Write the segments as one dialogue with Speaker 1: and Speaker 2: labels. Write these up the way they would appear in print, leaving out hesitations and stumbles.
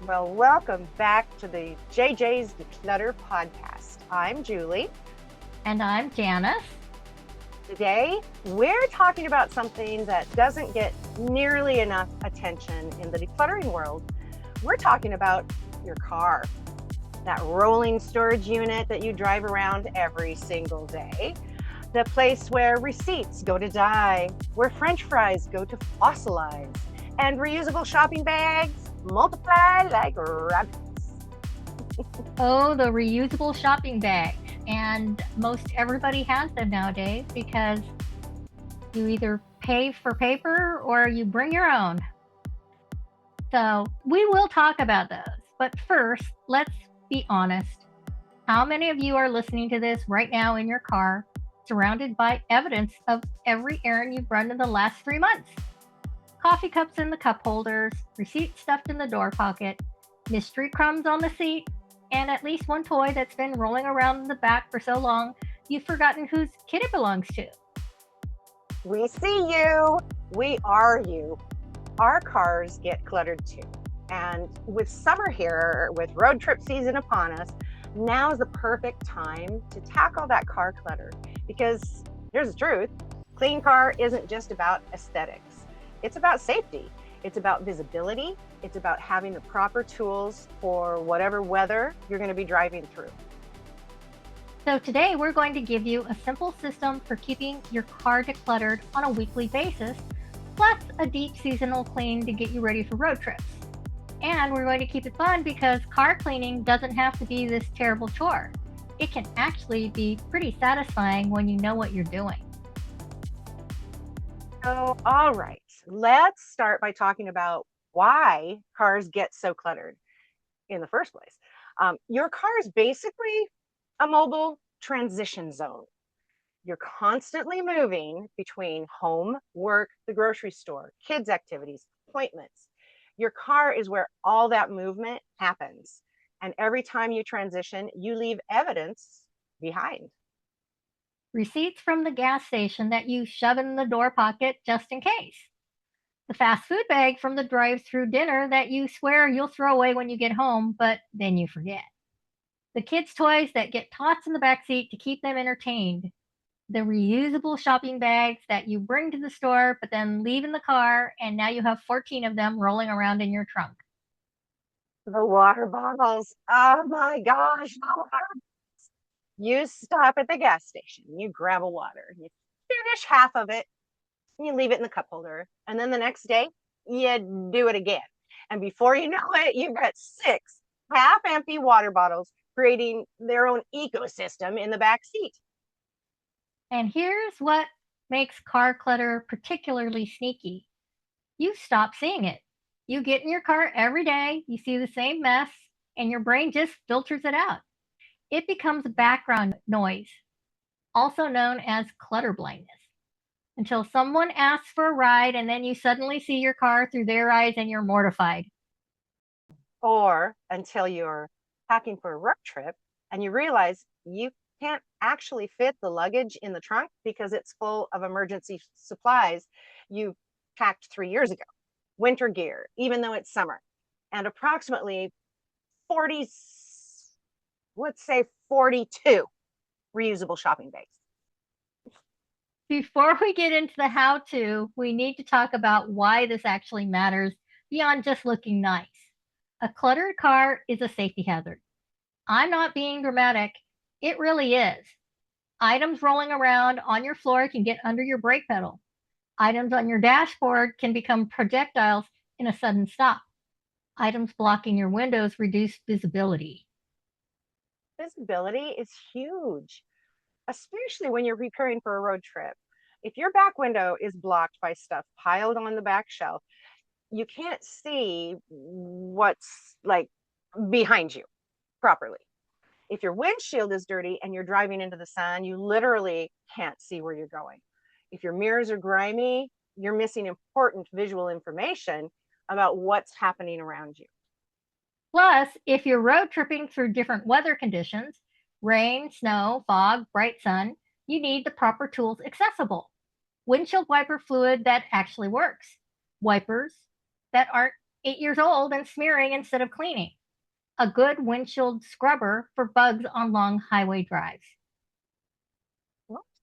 Speaker 1: Well, welcome back to the JJ's Declutter podcast. I'm Julie.
Speaker 2: And I'm Janis.
Speaker 1: Today, we're talking about something that doesn't get nearly enough attention in the decluttering world. We're talking about your car, that rolling storage unit that you drive around every single day, the place where receipts go to die, where French fries go to fossilize, and reusable shopping bags multiply like rabbits.
Speaker 2: Oh, the reusable shopping bags. And most everybody has them nowadays because you either pay for paper or you bring your own. So we will talk about those. But first, let's be honest. How many of you are listening to this right now in your car, surrounded by evidence of every errand you've run in the last 3 months? Coffee cups in the cup holders, receipts stuffed in the door pocket, mystery crumbs on the seat, and at least one toy that's been rolling around in the back for so long you've forgotten whose kid it belongs to.
Speaker 1: We see you. We are you. Our cars get cluttered too. And with summer here, with road trip season upon us, now is the perfect time to tackle that car clutter. Because here's the truth, clean car isn't just about aesthetics. It's about safety. It's about visibility. It's about having the proper tools for whatever weather you're going to be driving through.
Speaker 2: So today we're going to give you a simple system for keeping your car decluttered on a weekly basis, plus a deep seasonal clean to get you ready for road trips. And we're going to keep it fun because car cleaning doesn't have to be this terrible chore. It can actually be pretty satisfying when you know what you're doing.
Speaker 1: So, all right, let's start by talking about why cars get so cluttered in the first place. Your car is basically a mobile transition zone. You're constantly moving between home, work, the grocery store, kids' activities, appointments. Your car is where all that movement happens. And every time you transition, you leave evidence behind.
Speaker 2: Receipts from the gas station that you shove in the door pocket just in case. The fast food bag from the drive through dinner that you swear you'll throw away when you get home, but then you forget. The kids' toys that get tossed in the back seat to keep them entertained. The reusable shopping bags that you bring to the store but then leave in the car, and now you have 14 of them rolling around in your trunk.
Speaker 1: The water bottles. Oh my gosh. You stop at the gas station, you grab a water, you finish half of it, and you leave it in the cup holder. And then the next day, you do it again. And before you know it, you've got 6 half empty water bottles creating their own ecosystem in the back seat.
Speaker 2: And here's what makes car clutter particularly sneaky: you stop seeing it. You get in your car every day, you see the same mess, and your brain just filters it out. It becomes background noise, also known as clutter blindness, until someone asks for a ride and then you suddenly see your car through their eyes and you're mortified.
Speaker 1: Or until you're packing for a road trip and you realize you can't actually fit the luggage in the trunk because it's full of emergency supplies you packed 3 years ago. Winter gear, even though it's summer, and approximately 40, let's say 42 reusable shopping bags.
Speaker 2: Before we get into the how to, we need to talk about why this actually matters beyond just looking nice. A cluttered car is a safety hazard. I'm not being dramatic, it really is. Items rolling around on your floor can get under your brake pedal. Items on your dashboard can become projectiles in a sudden stop. Items blocking your windows reduce visibility.
Speaker 1: Visibility is huge, especially when you're preparing for a road trip. If your back window is blocked by stuff piled on the back shelf, you can't see what's like behind you properly. If your windshield is dirty and you're driving into the sun, you literally can't see where you're going. If your mirrors are grimy, you're missing important visual information about what's happening around you.
Speaker 2: Plus, if you're road tripping through different weather conditions, rain, snow, fog, bright sun, you need the proper tools accessible. Windshield wiper fluid that actually works. Wipers that aren't 8 years old and smearing instead of cleaning. A good windshield scrubber for bugs on long highway drives.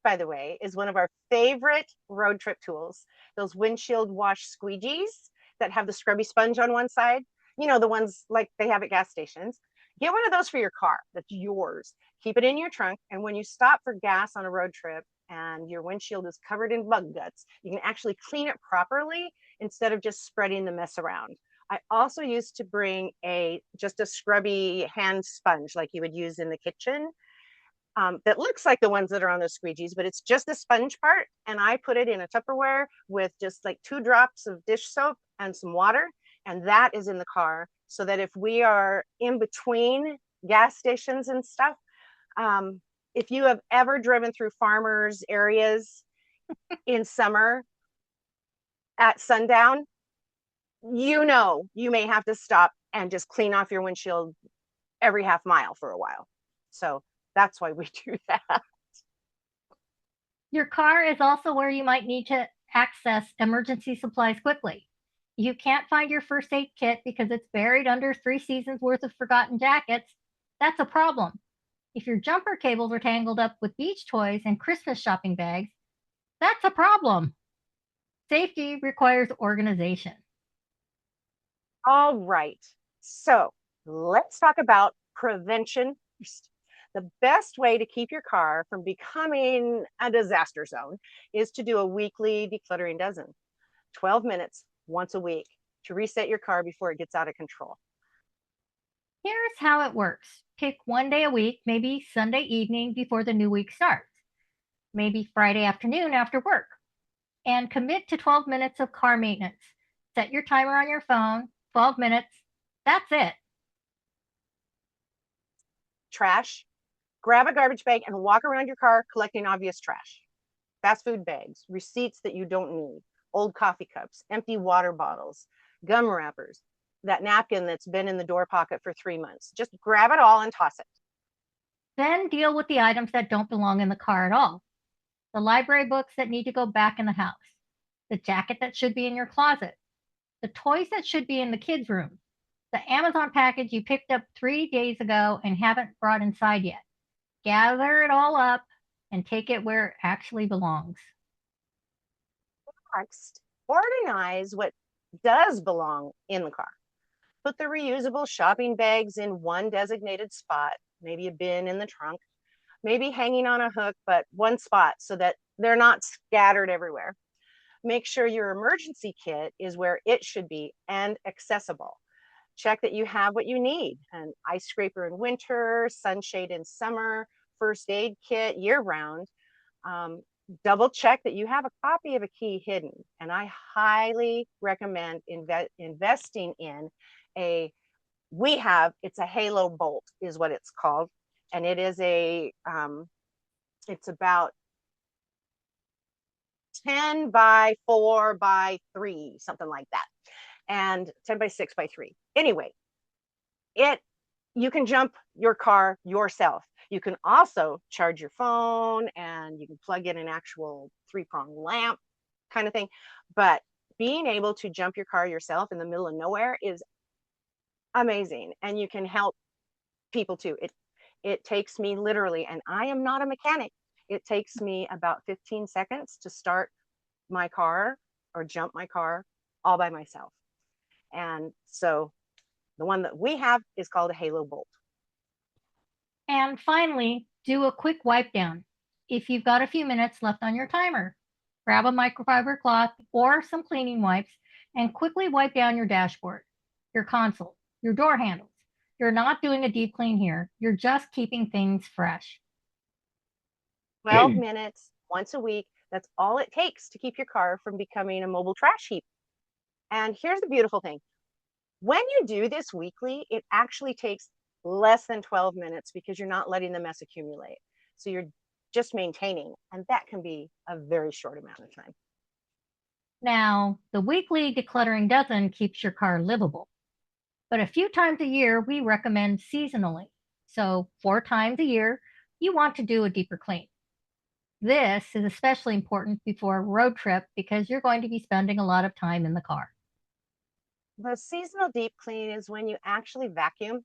Speaker 1: By the way, is one of our favorite road trip tools. Those windshield wash squeegees that have the scrubby sponge on one side. You know, the ones like they have at gas stations. Get one of those for your car. That's yours. Keep it in your trunk. And when you stop for gas on a road trip and your windshield is covered in bug guts, you can actually clean it properly instead of just spreading the mess around. I also used to bring just a scrubby hand sponge like you would use in the kitchen, that looks like the ones that are on the squeegees, but it's just the sponge part. And I put it in a Tupperware with just like 2 drops of dish soap and some water. And that is in the car so that if we are in between gas stations and stuff, if you have ever driven through farmers areas in summer at sundown, you know, you may have to stop and just clean off your windshield every half mile for a while. So that's why we do that.
Speaker 2: Your car is also where you might need to access emergency supplies quickly. You can't find your first aid kit because it's buried under 3 seasons worth of forgotten jackets. That's a problem. If your jumper cables are tangled up with beach toys and Christmas shopping bags, that's a problem. Safety requires organization.
Speaker 1: All right. So let's talk about prevention first. The best way to keep your car from becoming a disaster zone is to do a weekly decluttering dozen, 12 minutes once a week to reset your car before it gets out of control.
Speaker 2: Here's how it works. Pick one day a week, maybe Sunday evening before the new week starts, maybe Friday afternoon after work, and commit to 12 minutes of car maintenance. Set your timer on your phone, 12 minutes. That's it.
Speaker 1: Trash. Grab a garbage bag and walk around your car collecting obvious trash. Fast food bags, receipts that you don't need, old coffee cups, empty water bottles, gum wrappers, that napkin that's been in the door pocket for 3 months. Just grab it all and toss it.
Speaker 2: Then deal with the items that don't belong in the car at all. The library books that need to go back in the house, the jacket that should be in your closet, the toys that should be in the kids' room, the Amazon package you picked up 3 days ago and haven't brought inside yet. Gather it all up and take it where it actually belongs.
Speaker 1: Next, organize what does belong in the car. Put the reusable shopping bags in one designated spot, maybe a bin in the trunk, maybe hanging on a hook, but one spot so that they're not scattered everywhere. Make sure your emergency kit is where it should be and accessible. Check that you have what you need: an ice scraper in winter, sunshade in summer, first aid kit year round. Um, Double check that you have a copy of a key hidden. And I highly recommend investing in it's a halo bolt is what it's called. And it is it's about 10 by 4 by 3, something like that. And 10 by 6 by 3. Anyway, you can jump your car yourself. You can also charge your phone and you can plug in an actual 3-prong lamp kind of thing. But being able to jump your car yourself in the middle of nowhere is amazing. And you can help people too. It takes me literally, and I am not a mechanic, it takes me about 15 seconds to start my car or jump my car all by myself. And so the one that we have is called a halo bolt.
Speaker 2: And finally, do a quick wipe down. If you've got a few minutes left on your timer, grab a microfiber cloth or some cleaning wipes and quickly wipe down your dashboard, your console, your door handles. You're not doing a deep clean here. You're just keeping things fresh.
Speaker 1: 12 minutes once a week. That's all it takes to keep your car from becoming a mobile trash heap. And here's the beautiful thing. When you do this weekly, it actually takes less than 12 minutes because you're not letting the mess accumulate. So you're just maintaining, and that can be a very short amount of time.
Speaker 2: Now, the weekly decluttering dozen keeps your car livable. But a few times a year, we recommend seasonally. So 4 times a year, you want to do a deeper clean. This is especially important before a road trip because you're going to be spending a lot of time in the car.
Speaker 1: The seasonal deep clean is when you actually vacuum,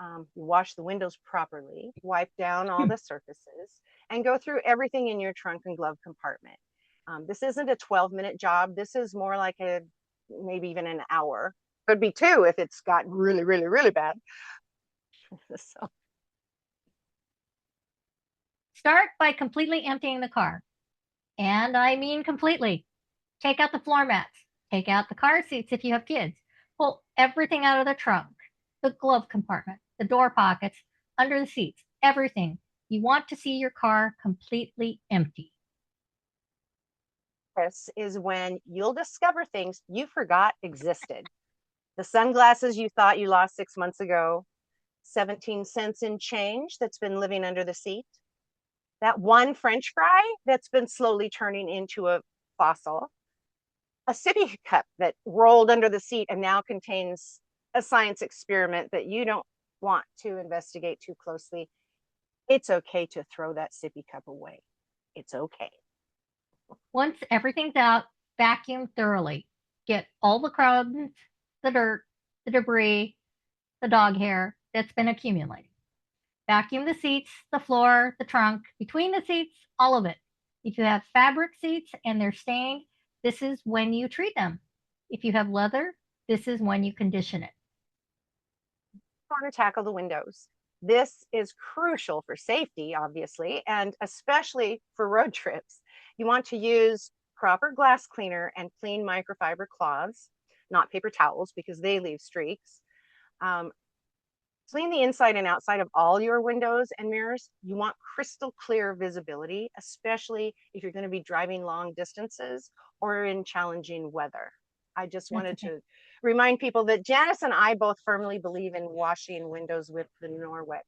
Speaker 1: you wash the windows properly, wipe down all
Speaker 2: Hmm.
Speaker 1: the surfaces, and go through everything in your trunk and glove compartment. This isn't a 12-minute job. This is more like a maybe even an hour. Could be two if it's gotten really, really, really bad. So,
Speaker 2: Start by completely emptying the car. And I mean completely. Take out the floor mats. Take out the car seats if you have kids. Pull everything out of the trunk, the glove compartment, the door pockets, under the seats, everything. You want to see your car completely empty.
Speaker 1: this is when you'll discover things you forgot existed. The sunglasses you thought you lost 6 months ago, 17 cents in change that's been living under the seat, that one French fry that's been slowly turning into a fossil, a sippy cup that rolled under the seat and now contains a science experiment that you don't want to investigate too closely. It's okay to throw that sippy cup away. It's okay.
Speaker 2: Once everything's out, vacuum thoroughly. Get all the crumbs, the dirt, the debris, the dog hair that's been accumulating. Vacuum the seats, the floor, the trunk, between the seats, all of it. If you have fabric seats and they're stained, this is when you treat them. If you have leather, this is when you condition it.
Speaker 1: Want to tackle the windows. This is crucial for safety, obviously, and especially for road trips. You want to use proper glass cleaner and clean microfiber cloths, not paper towels, because they leave streaks. Um, Clean the inside and outside of all your windows and mirrors. You want crystal clear visibility, especially if you're going to be driving long distances or in challenging weather. I just
Speaker 2: That's the
Speaker 1: wanted
Speaker 2: thing.
Speaker 1: to remind people that Janis and I both firmly believe in washing windows with the Norwex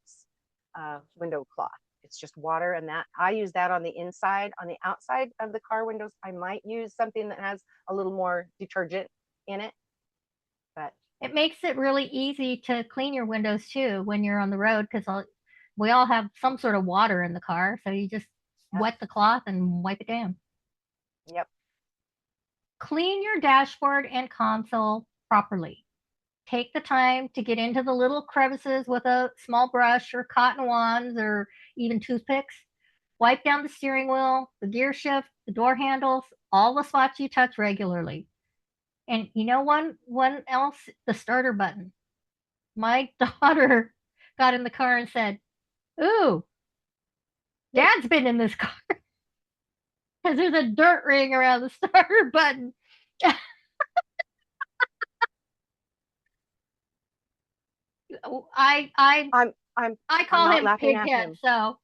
Speaker 1: window cloth. It's just water, and that I use that on the inside. On the outside of the car windows, I might use something that has a little more detergent in it, but
Speaker 2: It makes it really easy to clean your windows too when you're on the road because we all have some sort of water in the car. So you just
Speaker 1: yeah,
Speaker 2: wet the cloth and wipe it down.
Speaker 1: yep.
Speaker 2: Clean your dashboard and console properly. Take the time to get into the little crevices with a small brush or cotton wands or even toothpicks. Wipe down the steering wheel, the gear shift, the door handles, all the spots you touch regularly. And you know one else, the starter button. My daughter got in the car and said, "Ooh, Dad's been in this car because there's a dirt ring around the starter button." I I
Speaker 1: I'm
Speaker 2: I
Speaker 1: I'm
Speaker 2: call
Speaker 1: not
Speaker 2: him
Speaker 1: laughing at
Speaker 2: Pighead.
Speaker 1: him.
Speaker 2: So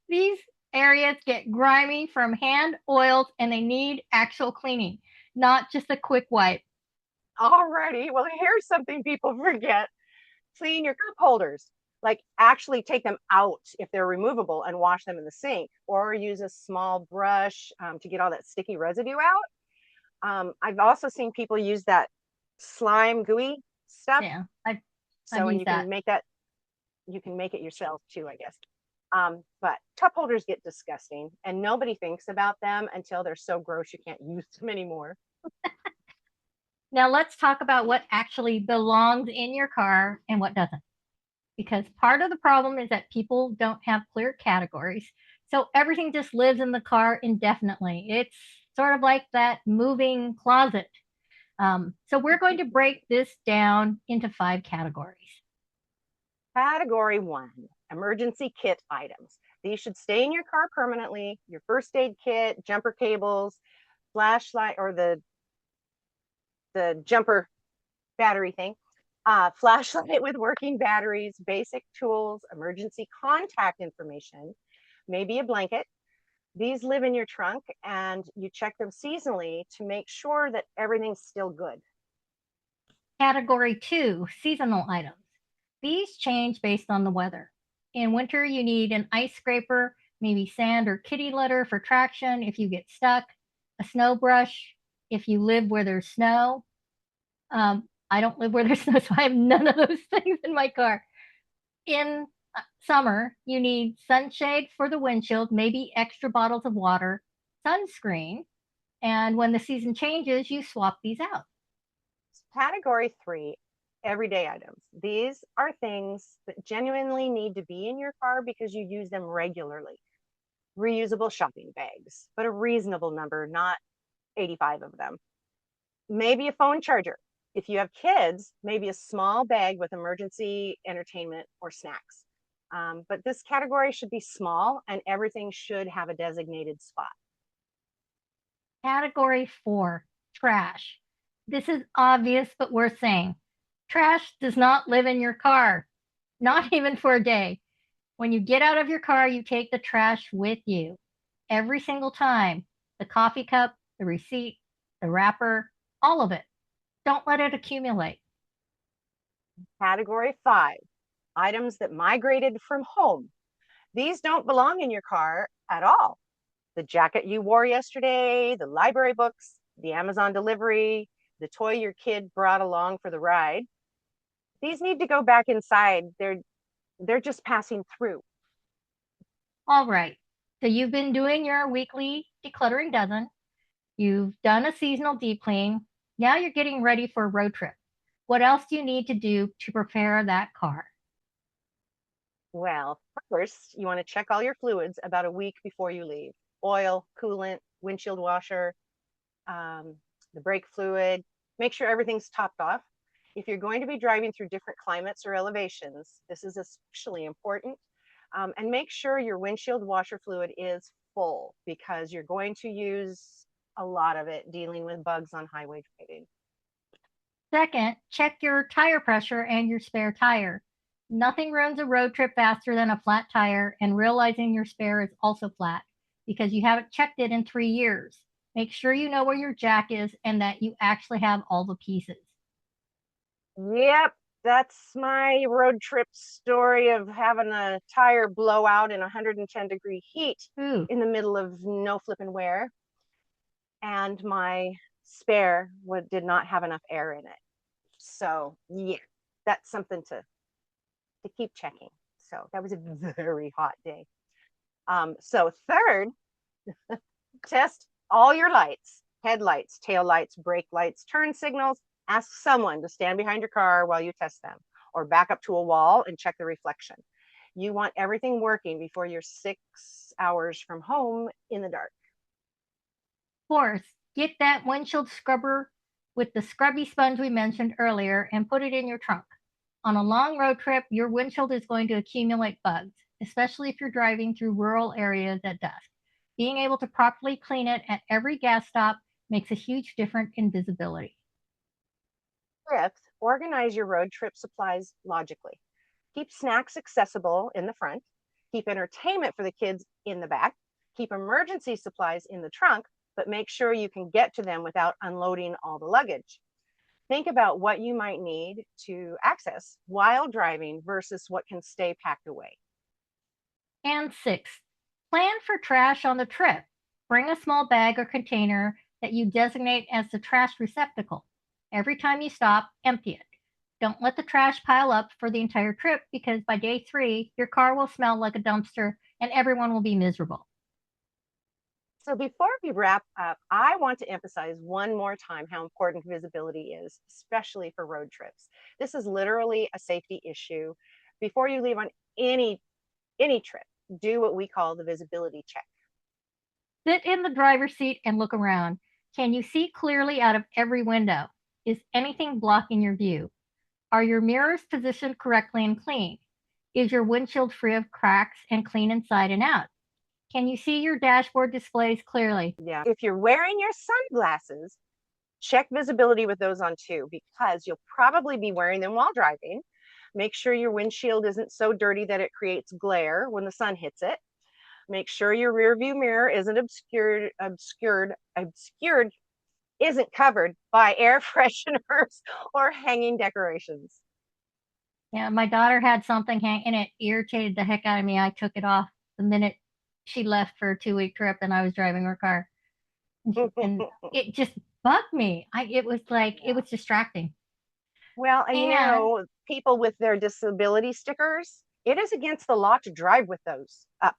Speaker 2: these areas get grimy from hand oils and they need actual cleaning, not just a quick wipe.
Speaker 1: Alrighty. Well, here's something people forget. Clean your cup holders. Like actually take them out if they're removable and wash them in the sink, or use a small brush to get all that sticky residue out. I've also seen people use that slime gooey stuff.
Speaker 2: Yeah, I've
Speaker 1: So, and
Speaker 2: used that.
Speaker 1: you can make it yourself too, I guess. But cup holders get disgusting and nobody thinks about them until they're so gross you can't use them anymore.
Speaker 2: Now let's talk about what actually belongs in your car and what doesn't. Because part of the problem is that people don't have clear categories. So everything just lives in the car indefinitely. It's sort of like that moving closet. So we're going to break this down into 5 categories.
Speaker 1: Category one, emergency kit items. These should stay in your car permanently. Your first aid kit, jumper cables, flashlight, or the jumper battery thing, flashlight with working batteries, basic tools, emergency contact information, maybe a blanket. These live in your trunk and you check them seasonally to make sure that everything's still good.
Speaker 2: Category 2, seasonal items. These change based on the weather. In winter, you need an ice scraper, maybe sand or kitty litter for traction if you get stuck, a snow brush if you live where there's snow. I don't live where there's snow, so I have none of those things in my car. In summer, you need sunshade for the windshield, maybe extra bottles of water, sunscreen, And when the season changes, you swap these out.
Speaker 1: Category 3, everyday items. These are things that genuinely need to be in your car because you use them regularly. Reusable shopping bags, but a reasonable number, not 85 of them. Maybe a phone charger. If you have kids, maybe a small bag with emergency entertainment or snacks. But this category should be small and everything should have a designated spot.
Speaker 2: Category 4, trash. This is obvious, but worth saying. Trash does not live in your car, not even for a day. When you get out of your car, you take the trash with you every single time. The coffee cup, the receipt, the wrapper, all of it. Don't let it accumulate.
Speaker 1: Category 5, items that migrated from home. These don't belong in your car at all. The jacket you wore yesterday, the library books, the Amazon delivery, the toy your kid brought along for the ride. These need to go back inside. They're just passing through.
Speaker 2: All right. So you've been doing your weekly decluttering dozen. You've done a seasonal deep clean. Now you're getting ready for a road trip. What else do you need to do to prepare that car?
Speaker 1: Well, first, you want to check all your fluids about a week before you leave. Oil, coolant, windshield washer, um, the brake fluid. Make sure everything's topped off. If you're going to be driving through different climates or elevations, this is especially important. And make sure your windshield washer fluid is full because you're going to use a lot of it dealing with bugs on highway driving.
Speaker 2: Second, check your tire pressure and your spare tire. Nothing ruins a road trip faster than a flat tire and realizing your spare is also flat because you haven't checked it in 3 years. Make sure you know where your jack is and that you actually have all the pieces.
Speaker 1: Yep, that's my road trip story of having a tire blow out in 110-degree heat
Speaker 2: Ooh,
Speaker 1: in the middle of no flipping where. And my spare did not have enough air in it. So, yeah, that's something to keep checking. So, that was a very hot day. So, third, test all your lights, headlights, tail lights, brake lights, turn signals. Ask someone to stand behind your car while you test them, or back up to a wall and check the reflection. You want everything working before you're 6 hours from home in the dark.
Speaker 2: fourth, get that windshield scrubber with the scrubby sponge we mentioned earlier and put it in your trunk. On a long road trip, your windshield is going to accumulate bugs, especially if you're driving through rural areas at dusk. Being able to properly clean it at every gas stop makes a huge difference in visibility.
Speaker 1: Fifth, organize your road trip supplies logically. Keep snacks accessible in the front, keep entertainment for the kids in the back, keep emergency supplies in the trunk, but make sure you can get to them without unloading all the luggage. Think about what you might need to access while driving versus what can stay packed away.
Speaker 2: And sixth, plan for trash on the trip. Bring a small bag or container that you designate as the trash receptacle. Every time you stop, empty it. Don't let the trash pile up for the entire trip because by day 3, your car will smell like a dumpster and everyone will be miserable.
Speaker 1: So before we wrap up, I want to emphasize one more time how important visibility is, especially for road trips. This is literally a safety issue. Before you leave on any trip, do what we call the visibility check.
Speaker 2: Sit in the driver's seat and look around. Can you see clearly out of every window? Is anything blocking your view? Are your mirrors positioned correctly and clean? Is your windshield free of cracks and clean inside and out? Can you see your dashboard displays clearly?
Speaker 1: Yeah. If you're wearing your sunglasses, check visibility with those on too, because you'll probably be wearing them while driving. Make sure your windshield isn't so dirty that it creates glare when the sun hits it. Make sure your rear view mirror isn't obscured, isn't covered by air fresheners or hanging decorations.
Speaker 2: Yeah, my daughter had something hang and it irritated the heck out of me. I took it off the minute she left for a 2 week trip and I was driving her car. And it just bugged me. It was like it
Speaker 1: Yeah.
Speaker 2: was distracting.
Speaker 1: Well, and
Speaker 2: And
Speaker 1: people with their disability stickers, it is against the law to drive with those up.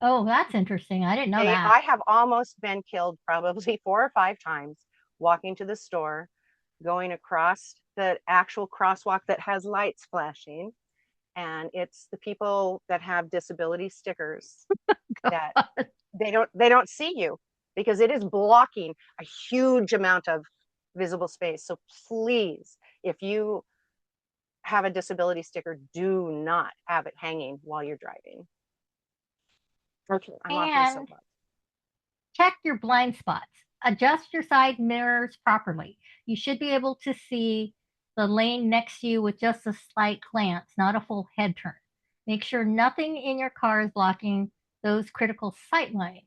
Speaker 2: Oh, that's interesting. I didn't know that.
Speaker 1: I have almost been killed probably 4 or 5 times walking to the store, going across the actual crosswalk that has lights flashing. And it's the people that have disability stickers that they don't see you because it is blocking a huge amount of visible space. So please, if you have a disability sticker, do not have it hanging while you're driving. Okay, I'm off my
Speaker 2: And
Speaker 1: soapbox.
Speaker 2: check your blind spots. Adjust your side mirrors properly. You should be able to see the lane next to you with just a slight glance, not a full head turn. Make sure nothing in your car is blocking those critical sight lines.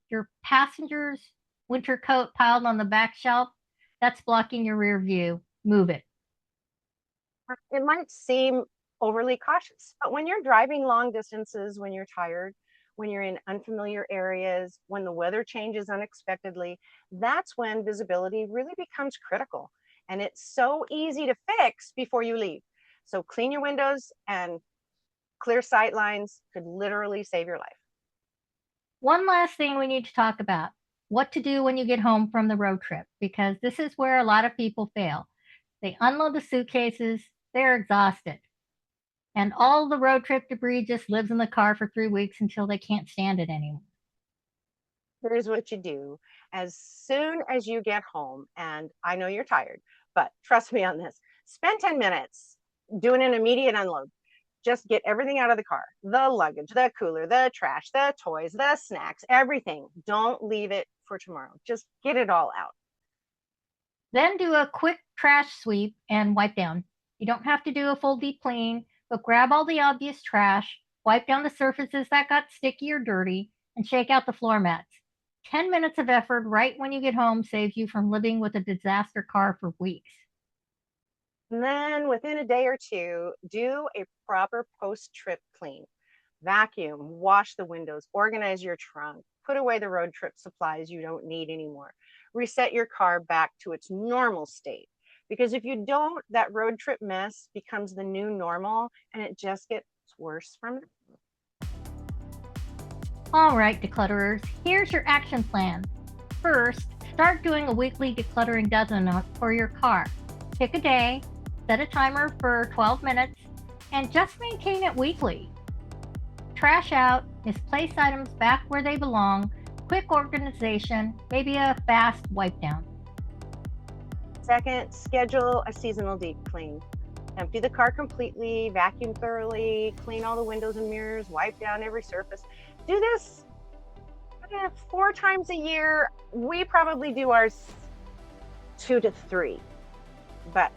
Speaker 2: Your passenger's winter coat piled on the back shelf, that's blocking your rear view. Move it.
Speaker 1: It might seem overly cautious, but when you're driving long distances, when you're tired, when you're in unfamiliar areas, when the weather changes unexpectedly, that's when visibility really becomes critical. And it's so easy to fix before you leave. So clean your windows, and clear sight lines could literally save your life.
Speaker 2: One last thing we need to talk about, what to do when you get home from the road trip, because this is where a lot of people fail. They unload the suitcases, they're exhausted, and all the road trip debris just lives in the car for 3 weeks until they can't stand it anymore.
Speaker 1: Here's what you do. As soon as you get home, and I know you're tired, but trust me on this, spend 10 minutes doing an immediate unload. Just get everything out of the car, the luggage, the cooler, the trash, the toys, the snacks, everything. Don't leave it for tomorrow. Just get it all out.
Speaker 2: Then do a quick trash sweep and wipe down. You don't have to do a full deep clean, but grab all the obvious trash, wipe down the surfaces that got sticky or dirty, and shake out the floor mats. 10 minutes of effort right when you get home saves you from living with a disaster car for weeks.
Speaker 1: And then within a day or two, do a proper post-trip clean. Vacuum, wash the windows, organize your trunk, put away the road trip supplies you don't need anymore. Reset your car back to its normal state. Because if you don't, that road trip mess becomes the new normal and it just gets worse from there.
Speaker 2: All right, declutterers, here's your action plan. First, start doing a weekly decluttering dozen for your car. Pick a day, set a timer for 12 minutes, and just maintain it weekly. Trash out, misplaced items back where they belong, quick organization, maybe a fast wipe down.
Speaker 1: Second, schedule a seasonal deep clean. Empty the car completely, vacuum thoroughly, clean all the windows and mirrors, wipe down every surface. Do this 4 times a year. We probably do ours 2 to 3, but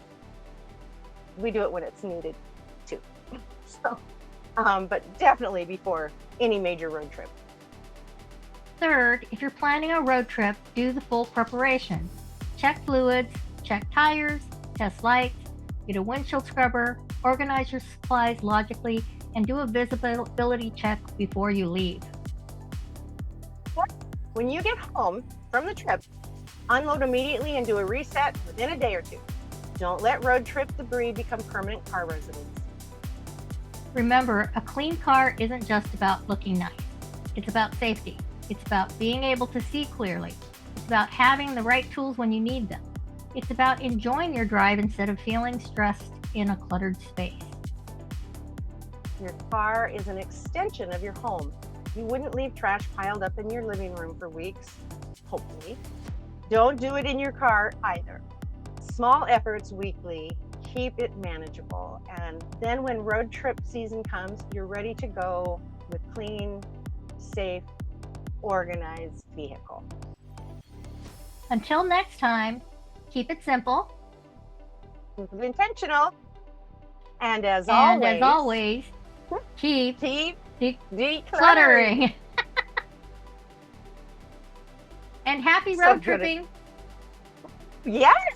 Speaker 1: we do it when it's needed too. So, but definitely before any major road trip.
Speaker 2: Third, if you're planning a road trip, do the full preparation. Check fluids, check tires, test lights, get a windshield scrubber, organize your supplies logically, and do a visibility check before you leave.
Speaker 1: When you get home from the trip, unload immediately and do a reset within a day or two. Don't let road trip debris become permanent car residents.
Speaker 2: Remember, a clean car isn't just about looking nice. It's about safety. It's about being able to see clearly. It's about having the right tools when you need them. It's about enjoying your drive instead of feeling stressed in a cluttered space.
Speaker 1: Your car is an extension of your home. You wouldn't leave trash piled up in your living room for weeks, hopefully. Don't do it in your car either. Small efforts weekly, keep it manageable. And then when road trip season comes, you're ready to go with clean, safe, organized vehicle.
Speaker 2: Until next time, keep it simple.
Speaker 1: Keep it intentional. And as
Speaker 2: always, keep decluttering. And happy road tripping.
Speaker 1: Yes.